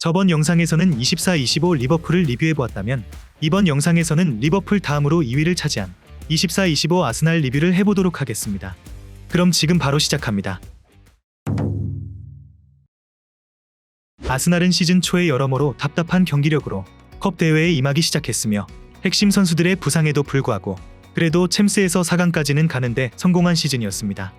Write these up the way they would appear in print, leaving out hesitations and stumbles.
저번 영상에서는 24-25 리버풀을 리뷰해보았다면 이번 영상에서는 리버풀 다음으로 2위를 차지한 24-25 아스날 리뷰를 해보도록 하겠습니다. 그럼 지금 바로 시작합니다. 아스날은 시즌 초에 여러모로 답답한 경기력으로 컵 대회에 임하기 시작했으며 핵심 선수들의 부상에도 불구하고 그래도 챔스에서 4강까지는 가는데 성공한 시즌이었습니다.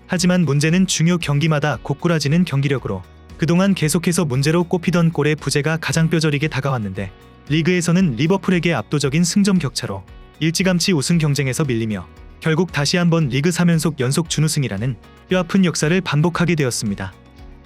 하지만 문제는 중요 경기마다 고꾸라지는 경기력으로 그동안 계속해서 문제로 꼽히던 골의 부재가 가장 뼈저리게 다가왔는데 리그에서는 리버풀에게 압도적인 승점 격차로 일찌감치 우승 경쟁에서 밀리며 결국 다시 한번 리그 3연속 연속 준우승이라는 뼈아픈 역사를 반복하게 되었습니다.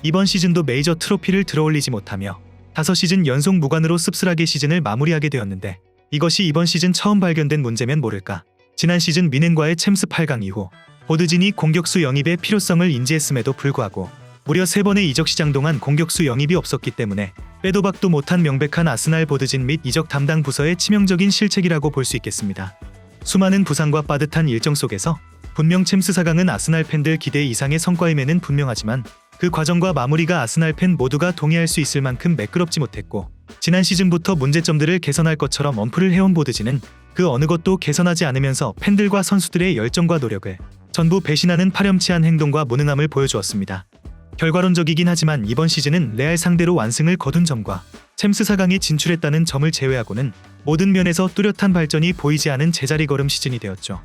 이번 시즌도 메이저 트로피를 들어올리지 못하며 5시즌 연속 무관으로 씁쓸하게 시즌을 마무리하게 되었는데 이것이 이번 시즌 처음 발견된 문제면 모를까. 지난 시즌 미넨과의 챔스 8강 이후 보드진이 공격수 영입의 필요성을 인지했음에도 불구하고 무려 3번의 이적 시장 동안 공격수 영입이 없었기 때문에 빼도 박도 못한 명백한 아스날 보드진 및 이적 담당 부서의 치명적인 실책이라고 볼 수 있겠습니다. 수많은 부상과 빠듯한 일정 속에서 분명 챔스 4강은 아스날 팬들 기대 이상의 성과임에는 분명하지만 그 과정과 마무리가 아스날 팬 모두가 동의할 수 있을 만큼 매끄럽지 못했고 지난 시즌부터 문제점들을 개선할 것처럼 언플을 해온 보드진은 그 어느 것도 개선하지 않으면서 팬들과 선수들의 열정과 노력을 전부 배신하는 파렴치한 행동과 무능함을 보여주었습니다. 결과론적이긴 하지만 이번 시즌은 레알 상대로 완승을 거둔 점과 챔스 4강에 진출했다는 점을 제외하고는 모든 면에서 뚜렷한 발전이 보이지 않은 제자리 걸음 시즌이 되었죠.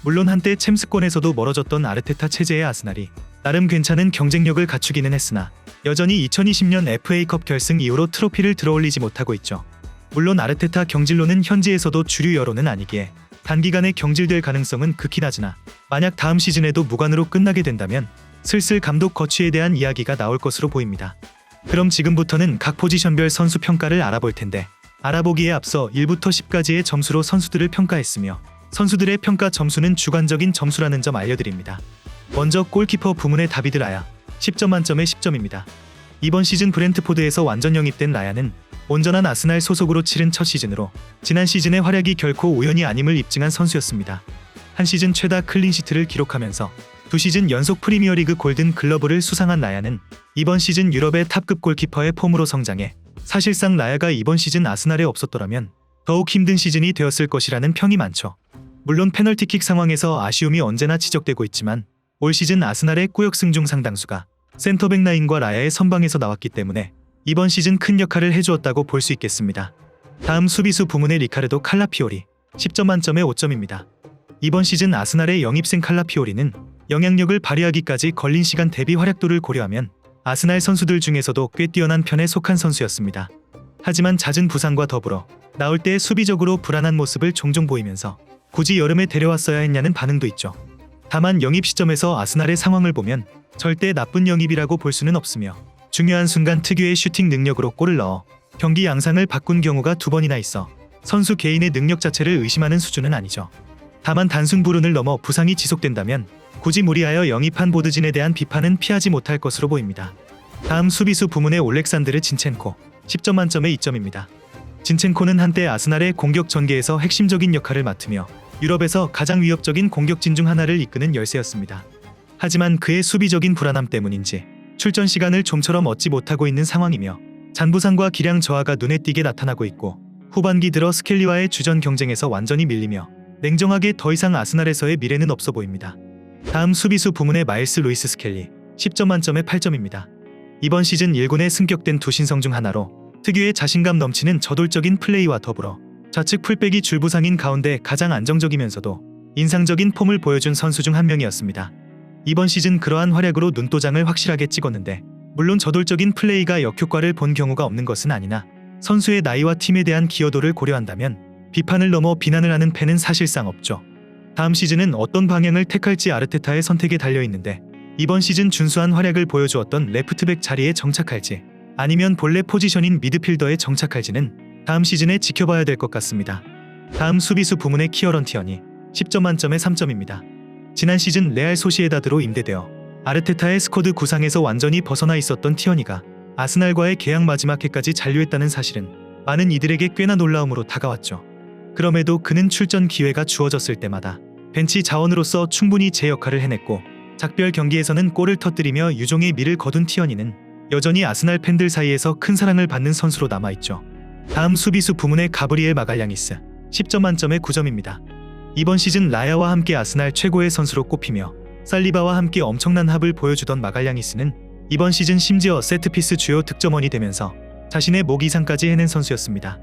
물론 한때 챔스권에서도 멀어졌던 아르테타 체제의 아스날이 나름 괜찮은 경쟁력을 갖추기는 했으나 여전히 2020년 FA컵 결승 이후로 트로피를 들어올리지 못하고 있죠. 물론 아르테타 경질론은 현지에서도 주류 여론은 아니기에 단기간에 경질될 가능성은 극히 낮으나 만약 다음 시즌에도 무관으로 끝나게 된다면 슬슬 감독 거취에 대한 이야기가 나올 것으로 보입니다. 그럼 지금부터는 각 포지션별 선수 평가를 알아볼 텐데 알아보기에 앞서 1부터 10까지의 점수로 선수들을 평가했으며 선수들의 평가 점수는 주관적인 점수라는 점 알려드립니다. 먼저 골키퍼 부문의 다비드 라야 10점 만점에 10점입니다. 이번 시즌 브렌트포드에서 완전 영입된 라야는 온전한 아스날 소속으로 치른 첫 시즌으로 지난 시즌의 활약이 결코 우연이 아님을 입증한 선수였습니다. 한 시즌 최다 클린시트를 기록하면서 2시즌 연속 프리미어리그 골든 글러브를 수상한 라야는 이번 시즌 유럽의 탑급 골키퍼의 폼으로 성장해 사실상 라야가 이번 시즌 아스날에 없었더라면 더욱 힘든 시즌이 되었을 것이라는 평이 많죠. 물론 페널티킥 상황에서 아쉬움이 언제나 지적되고 있지만 올 시즌 아스날의 꾸역승 중 상당수가 센터백 라인과 라야의 선방에서 나왔기 때문에 이번 시즌 큰 역할을 해주었다고 볼 수 있겠습니다. 다음 수비수 부문의 리카르도 칼라피오리 10점 만점에 5점입니다. 이번 시즌 아스날의 영입생 칼라피오리는 영향력을 발휘하기까지 걸린 시간 대비 활약도를 고려하면 아스날 선수들 중에서도 꽤 뛰어난 편에 속한 선수였습니다. 하지만 잦은 부상과 더불어 나올 때 수비적으로 불안한 모습을 종종 보이면서 굳이 여름에 데려왔어야 했냐는 반응도 있죠. 다만 영입 시점에서 아스날의 상황을 보면 절대 나쁜 영입이라고 볼 수는 없으며 중요한 순간 특유의 슈팅 능력으로 골을 넣어 경기 양상을 바꾼 경우가 2번이나 있어 선수 개인의 능력 자체를 의심하는 수준은 아니죠. 다만 단순 불운을 넘어 부상이 지속된다면 굳이 무리하여 영입한 보드진에 대한 비판은 피하지 못할 것으로 보입니다. 다음 수비수 부문의 올렉산드르 진첸코 10점 만점에 2점입니다. 진첸코는 한때 아스날의 공격 전개에서 핵심적인 역할을 맡으며 유럽에서 가장 위협적인 공격진 중 하나를 이끄는 열세였습니다. 하지만 그의 수비적인 불안함 때문인지 출전 시간을 좀처럼 얻지 못하고 있는 상황이며 잔부상과 기량 저하가 눈에 띄게 나타나고 있고 후반기 들어 스켈리와의 주전 경쟁에서 완전히 밀리며 냉정하게 더 이상 아스날에서의 미래는 없어 보입니다. 다음 수비수 부문의 마일스 루이스 스켈리 10점 만점에 8점입니다. 이번 시즌 1군에 승격된 두 신성 중 하나로 특유의 자신감 넘치는 저돌적인 플레이와 더불어 좌측 풀백이 줄부상인 가운데 가장 안정적이면서도 인상적인 폼을 보여준 선수 중 한 명이었습니다. 이번 시즌 그러한 활약으로 눈도장을 확실하게 찍었는데 물론 저돌적인 플레이가 역효과를 본 경우가 없는 것은 아니나 선수의 나이와 팀에 대한 기여도를 고려한다면 비판을 넘어 비난을 하는 팬은 사실상 없죠. 다음 시즌은 어떤 방향을 택할지 아르테타의 선택에 달려있는데 이번 시즌 준수한 활약을 보여주었던 레프트백 자리에 정착할지 아니면 본래 포지션인 미드필더에 정착할지는 다음 시즌에 지켜봐야 될 것 같습니다. 다음 수비수 부문의 키어런 티어니 10점 만점에 3점입니다. 지난 시즌 레알 소시에다드로 임대되어 아르테타의 스쿼드 구상에서 완전히 벗어나 있었던 티어니가 아스날과의 계약 마지막 해까지 잔류했다는 사실은 많은 이들에게 꽤나 놀라움으로 다가왔죠. 그럼에도 그는 출전 기회가 주어졌을 때마다 벤치 자원으로서 충분히 제 역할을 해냈고 작별 경기에서는 골을 터뜨리며 유종의 미를 거둔 티어니는 여전히 아스날 팬들 사이에서 큰 사랑을 받는 선수로 남아있죠. 다음 수비수 부문의 가브리엘 마갈량이스 10점 만점에 9점입니다. 이번 시즌 라야와 함께 아스날 최고의 선수로 꼽히며 살리바와 함께 엄청난 합을 보여주던 마갈량이스는 이번 시즌 심지어 세트피스 주요 득점원이 되면서 자신의 목 이상까지 해낸 선수였습니다.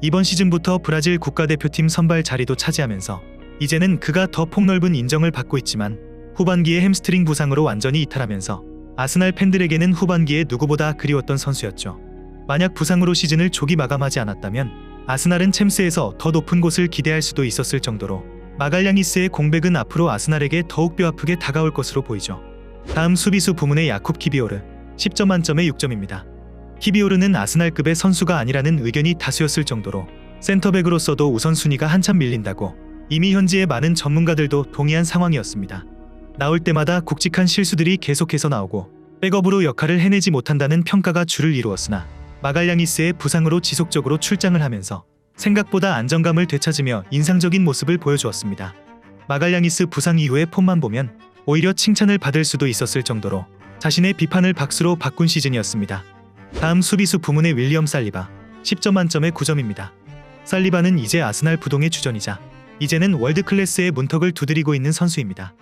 이번 시즌부터 브라질 국가대표팀 선발 자리도 차지하면서 이제는 그가 더 폭넓은 인정을 받고 있지만 후반기에 햄스트링 부상으로 완전히 이탈하면서 아스날 팬들에게는 후반기에 누구보다 그리웠던 선수였죠. 만약 부상으로 시즌을 조기 마감하지 않았다면 아스날은 챔스에서 더 높은 곳을 기대할 수도 있었을 정도로 마갈량이스의 공백은 앞으로 아스날에게 더욱 뼈아프게 다가올 것으로 보이죠. 다음 수비수 부문의 야쿱 키비오르 10점 만점에 6점입니다. 키비오르는 아스날급의 선수가 아니라는 의견이 다수였을 정도로 센터백으로서도 우선순위가 한참 밀린다고 이미 현지의 많은 전문가들도 동의한 상황이었습니다. 나올 때마다 굵직한 실수들이 계속해서 나오고 백업으로 역할을 해내지 못한다는 평가가 주를 이루었으나 마갈량이스의 부상으로 지속적으로 출장을 하면서 생각보다 안정감을 되찾으며 인상적인 모습을 보여주었습니다. 마갈량이스 부상 이후의 폼만 보면 오히려 칭찬을 받을 수도 있었을 정도로 자신의 비판을 박수로 바꾼 시즌이었습니다. 다음 수비수 부문의 윌리엄 살리바 10점 만점에 9점입니다. 살리바는 이제 아스날 부동의 주전이자 이제는 월드클래스의 문턱을 두드리고 있는 선수입니다.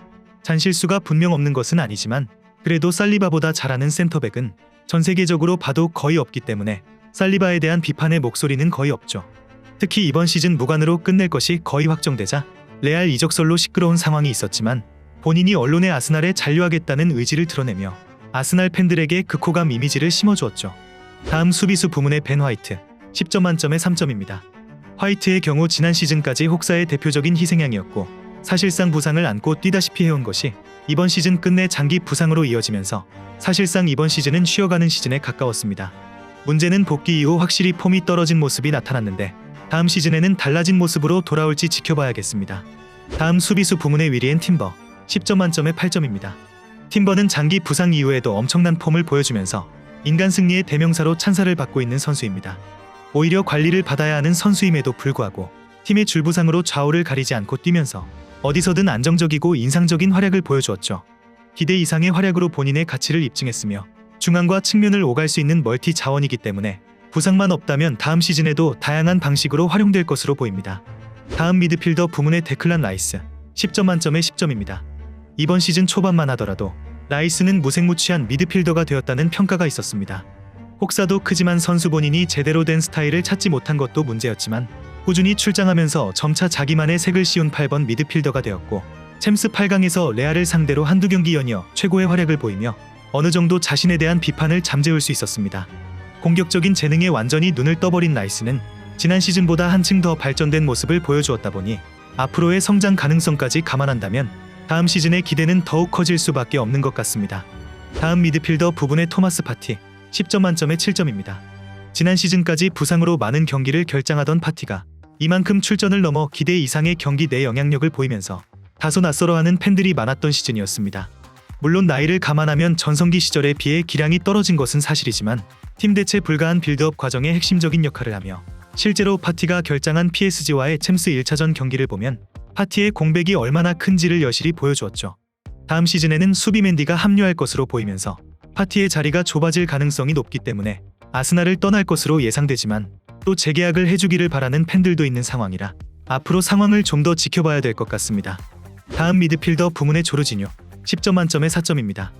잔실수가 분명 없는 것은 아니지만 그래도 살리바보다 잘하는 센터백은 전 세계적으로 봐도 거의 없기 때문에 살리바에 대한 비판의 목소리는 거의 없죠. 특히 이번 시즌 무관으로 끝낼 것이 거의 확정되자 레알 이적설로 시끄러운 상황이 있었지만 본인이 언론에 아스날에 잔류하겠다는 의지를 드러내며 아스날 팬들에게 극호감 이미지를 심어주었죠. 다음 수비수 부문의 벤 화이트 10점 만점에 3점입니다. 화이트의 경우 지난 시즌까지 혹사의 대표적인 희생양이었고 사실상 부상을 안고 뛰다시피 해온 것이 이번 시즌 끝내 장기 부상으로 이어지면서 사실상 이번 시즌은 쉬어가는 시즌에 가까웠습니다. 문제는 복귀 이후 확실히 폼이 떨어진 모습이 나타났는데 다음 시즌에는 달라진 모습으로 돌아올지 지켜봐야겠습니다. 다음 수비수 부문의 위리엔 팀버 10점 만점에 8점입니다. 팀버는 장기 부상 이후에도 엄청난 폼을 보여주면서 인간 승리의 대명사로 찬사를 받고 있는 선수입니다. 오히려 관리를 받아야 하는 선수임에도 불구하고 팀의 줄부상으로 좌우를 가리지 않고 뛰면서 어디서든 안정적이고 인상적인 활약을 보여주었죠. 기대 이상의 활약으로 본인의 가치를 입증했으며 중앙과 측면을 오갈 수 있는 멀티 자원이기 때문에 부상만 없다면 다음 시즌에도 다양한 방식으로 활용될 것으로 보입니다. 다음 미드필더 부문의 데클란 라이스 10점 만점에 10점입니다. 이번 시즌 초반만 하더라도 라이스는 무색무취한 미드필더가 되었다는 평가가 있었습니다. 혹사도 크지만 선수 본인이 제대로 된 스타일을 찾지 못한 것도 문제였지만 꾸준히 출장하면서 점차 자기만의 색을 씌운 8번 미드필더가 되었고 챔스 8강에서 레알을 상대로 한두 경기 연이어 최고의 활약을 보이며 어느 정도 자신에 대한 비판을 잠재울 수 있었습니다. 공격적인 재능에 완전히 눈을 떠버린 라이스는 지난 시즌보다 한층 더 발전된 모습을 보여주었다 보니 앞으로의 성장 가능성까지 감안한다면 다음 시즌의 기대는 더욱 커질 수밖에 없는 것 같습니다. 다음 미드필더 부분의 토마스 파티 10점 만점에 7점입니다. 지난 시즌까지 부상으로 많은 경기를 결장하던 파티가 이만큼 출전을 넘어 기대 이상의 경기 내 영향력을 보이면서 다소 낯설어하는 팬들이 많았던 시즌이었습니다. 물론 나이를 감안하면 전성기 시절에 비해 기량이 떨어진 것은 사실이지만 팀 대체 불가한 빌드업 과정에 핵심적인 역할을 하며 실제로 파티가 결장한 PSG와의 챔스 1차전 경기를 보면 파티의 공백이 얼마나 큰지를 여실히 보여주었죠. 다음 시즌에는 수비 맨디가 합류할 것으로 보이면서 파티의 자리가 좁아질 가능성이 높기 때문에 아스날을 떠날 것으로 예상되지만 또 재계약을 해주기를 바라는 팬들도 있는 상황이라 앞으로 상황을 좀 더 지켜봐야 될 것 같습니다. 다음 미드필더 부문의 조르지뉴 10점 만점에 4점입니다.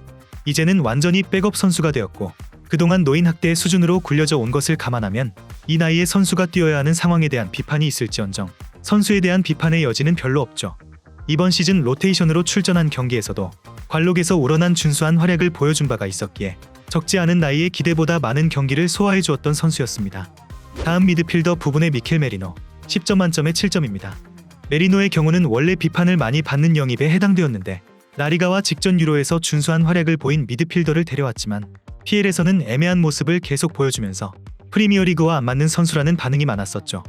이제는 완전히 백업 선수가 되었고 그동안 노인 학대의 수준으로 굴려져 온 것을 감안하면 이 나이에 선수가 뛰어야 하는 상황에 대한 비판이 있을지언정 선수에 대한 비판의 여지는 별로 없죠. 이번 시즌 로테이션으로 출전한 경기에서도 관록에서 우러난 준수한 활약을 보여준 바가 있었기에 적지 않은 나이에 기대보다 많은 경기를 소화해 주었던 선수였습니다. 다음 미드필더 부분의 미켈 메리노 10점 만점에 7점입니다. 메리노의 경우는 원래 비판을 많이 받는 영입에 해당되었는데 라리가와 직전 유로에서 준수한 활약을 보인 미드필더를 데려왔지만 PL에서는 애매한 모습을 계속 보여주면서 프리미어리그와 안 맞는 선수라는 반응이 많았었죠.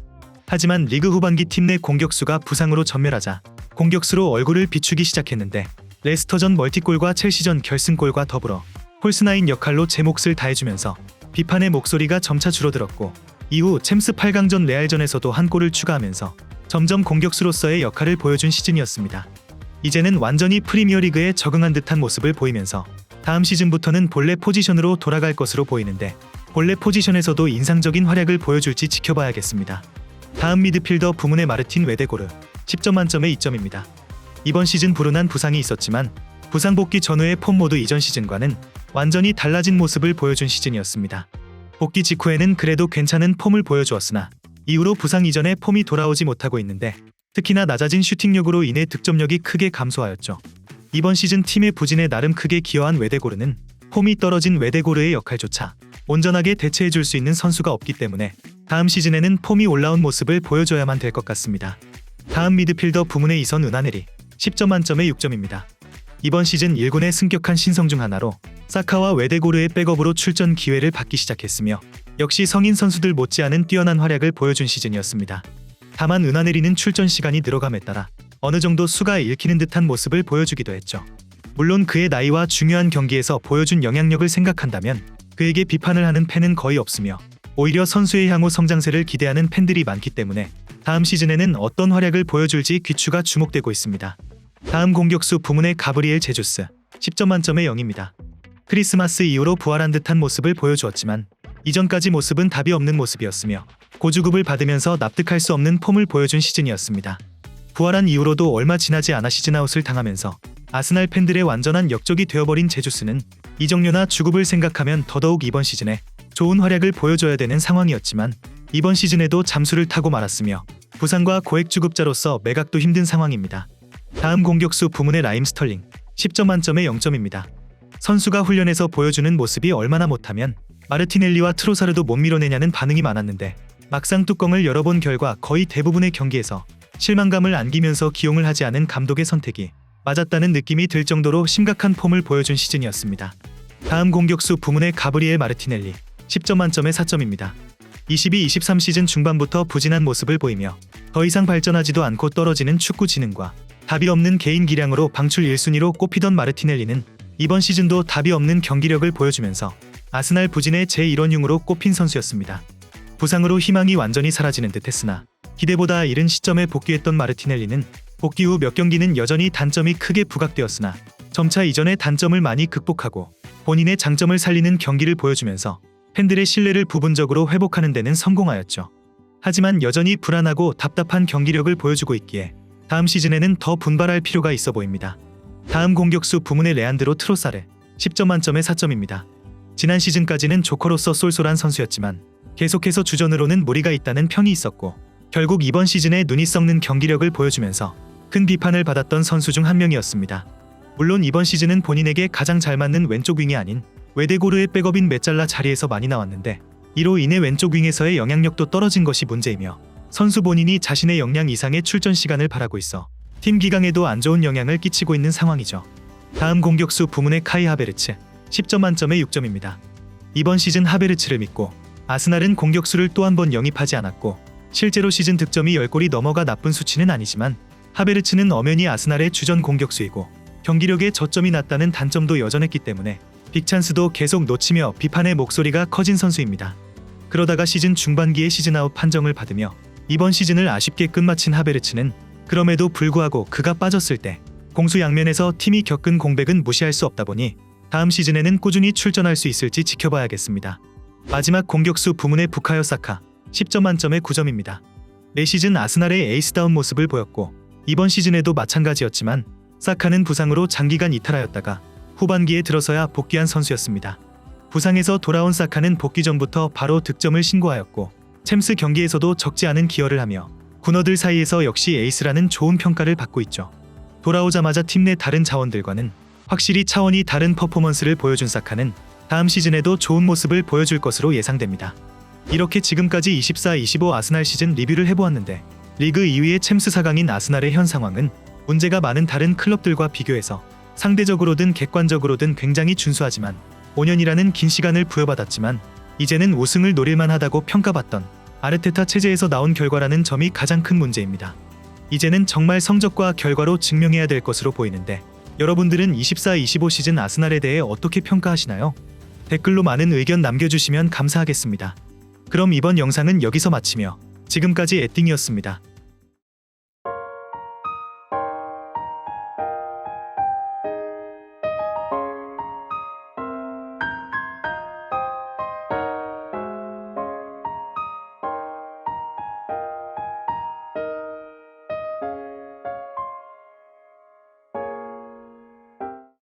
하지만 리그 후반기 팀 내 공격수가 부상으로 전멸하자 공격수로 얼굴을 비추기 시작했는데 레스터전 멀티골과 첼시전 결승골과 더불어 폴스나인 역할로 제 몫을 다해주면서 비판의 목소리가 점차 줄어들었고 이후 챔스 8강전 레알전에서도 한 골을 추가하면서 점점 공격수로서의 역할을 보여준 시즌이었습니다. 이제는 완전히 프리미어리그에 적응한 듯한 모습을 보이면서 다음 시즌부터는 본래 포지션으로 돌아갈 것으로 보이는데 본래 포지션에서도 인상적인 활약을 보여줄지 지켜봐야겠습니다. 다음 미드필더 부문의 마르틴 웨데고르 10점 만점에 2점입니다. 이번 시즌 불운한 부상이 있었지만 부상 복귀 전후의 폼 모두 이전 시즌과는 완전히 달라진 모습을 보여준 시즌이었습니다. 복귀 직후에는 그래도 괜찮은 폼을 보여주었으나 이후로 부상 이전에 폼이 돌아오지 못하고 있는데 특히나 낮아진 슈팅력으로 인해 득점력이 크게 감소하였죠. 이번 시즌 팀의 부진에 나름 크게 기여한 웨데고르는 폼이 떨어진 웨데고르의 역할조차 온전하게 대체해줄 수 있는 선수가 없기 때문에 다음 시즌에는 폼이 올라온 모습을 보여줘야만 될 것 같습니다. 다음 미드필더 부문의 이선 은하네리 10점 만점에 6점입니다. 이번 시즌 1군에 승격한 신성 중 하나로 사카와 웨데고르의 백업으로 출전 기회를 받기 시작했으며 역시 성인 선수들 못지않은 뛰어난 활약을 보여준 시즌이었습니다. 다만 은하네리는 출전 시간이 늘어감에 따라 어느 정도 수가 읽히는 듯한 모습을 보여주기도 했죠. 물론 그의 나이와 중요한 경기에서 보여준 영향력을 생각한다면 그에게 비판을 하는 팬은 거의 없으며 오히려 선수의 향후 성장세를 기대하는 팬들이 많기 때문에 다음 시즌에는 어떤 활약을 보여줄지 귀추가 주목되고 있습니다. 다음 공격수 부문의 가브리엘 제주스 10점 만점에 0입니다. 크리스마스 이후로 부활한 듯한 모습을 보여주었지만 이전까지 모습은 답이 없는 모습이었으며 고주급을 받으면서 납득할 수 없는 폼을 보여준 시즌이었습니다. 부활한 이후로도 얼마 지나지 않아 시즌아웃을 당하면서 아스날 팬들의 완전한 역적이 되어버린 제주스는 이적료나 주급을 생각하면 더더욱 이번 시즌에 좋은 활약을 보여줘야 되는 상황이었지만 이번 시즌에도 잠수를 타고 말았으며 부상과 고액 주급자로서 매각도 힘든 상황입니다. 다음 공격수 부문의 라임 스털링 10점 만점에 0점입니다. 선수가 훈련에서 보여주는 모습이 얼마나 못하면 마르티넬리와 트로사르도 못 밀어내냐는 반응이 많았는데 막상 뚜껑을 열어본 결과 거의 대부분의 경기에서 실망감을 안기면서 기용을 하지 않은 감독의 선택이 맞았다는 느낌이 들 정도로 심각한 폼을 보여준 시즌이었습니다. 다음 공격수 부문의 가브리엘 마르티넬리 10점 만점에 4점입니다. 22-23 시즌 중반부터 부진한 모습을 보이며 더 이상 발전하지도 않고 떨어지는 축구 지능과 답이 없는 개인 기량으로 방출 1순위로 꼽히던 마르티넬리는 이번 시즌도 답이 없는 경기력을 보여주면서 아스날 부진의 제1원흉으로 꼽힌 선수였습니다. 부상으로 희망이 완전히 사라지는 듯 했으나 기대보다 이른 시점에 복귀했던 마르티넬리는 복귀 후 몇 경기는 여전히 단점이 크게 부각되었으나 점차 이전의 단점을 많이 극복하고 본인의 장점을 살리는 경기를 보여주면서 팬들의 신뢰를 부분적으로 회복하는 데는 성공하였죠. 하지만 여전히 불안하고 답답한 경기력을 보여주고 있기에 다음 시즌에는 더 분발할 필요가 있어 보입니다. 다음 공격수 부문의 레안드로 트로사르 10점 만점에 4점입니다. 지난 시즌까지는 조커로서 쏠쏠한 선수였지만 계속해서 주전으로는 무리가 있다는 평이 있었고 결국 이번 시즌에 눈이 썩는 경기력을 보여주면서 큰 비판을 받았던 선수 중 한 명이었습니다. 물론 이번 시즌은 본인에게 가장 잘 맞는 왼쪽 윙이 아닌 웨데고르의 백업인 메잘라 자리에서 많이 나왔는데 이로 인해 왼쪽 윙에서의 영향력도 떨어진 것이 문제이며 선수 본인이 자신의 역량 이상의 출전 시간을 바라고 있어 팀 기강에도 안 좋은 영향을 끼치고 있는 상황이죠. 다음 공격수 부문의 카이 하베르츠 10점 만점에 6점입니다. 이번 시즌 하베르츠를 믿고 아스날은 공격수를 또 한 번 영입하지 않았고 실제로 시즌 득점이 10골이 넘어가 나쁜 수치는 아니지만 하베르츠는 엄연히 아스날의 주전 공격수이고 경기력에 저점이 났다는 단점도 여전했기 때문에 빅찬스도 계속 놓치며 비판의 목소리가 커진 선수입니다. 그러다가 시즌 중반기에 시즌아웃 판정을 받으며 이번 시즌을 아쉽게 끝마친 하베르츠는 그럼에도 불구하고 그가 빠졌을 때 공수 양면에서 팀이 겪은 공백은 무시할 수 없다 보니 다음 시즌에는 꾸준히 출전할 수 있을지 지켜봐야겠습니다. 마지막 공격수 부문의 부카요 사카 10점 만점에 9점입니다. 매 시즌 아스날의 에이스다운 모습을 보였고 이번 시즌에도 마찬가지였지만 사카는 부상으로 장기간 이탈하였다가 후반기에 들어서야 복귀한 선수였습니다. 부상에서 돌아온 사카는 복귀 전부터 바로 득점을 신고하였고 챔스 경기에서도 적지 않은 기여를 하며 군어들 사이에서 역시 에이스라는 좋은 평가를 받고 있죠. 돌아오자마자 팀 내 다른 자원들과는 확실히 차원이 다른 퍼포먼스를 보여준 사카는 다음 시즌에도 좋은 모습을 보여줄 것으로 예상됩니다. 이렇게 지금까지 24-25 아스날 시즌 리뷰를 해보았는데 리그 2위의 챔스 4강인 아스날의 현 상황은 문제가 많은 다른 클럽들과 비교해서 상대적으로든 객관적으로든 굉장히 준수하지만 5년이라는 긴 시간을 부여받았지만 이제는 우승을 노릴만 하다고 평가받던 아르테타 체제에서 나온 결과라는 점이 가장 큰 문제입니다. 이제는 정말 성적과 결과로 증명해야 될 것으로 보이는데 여러분들은 24-25 시즌 아스날에 대해 어떻게 평가하시나요? 댓글로 많은 의견 남겨주시면 감사하겠습니다. 그럼 이번 영상은 여기서 마치며 지금까지 에띵이었습니다.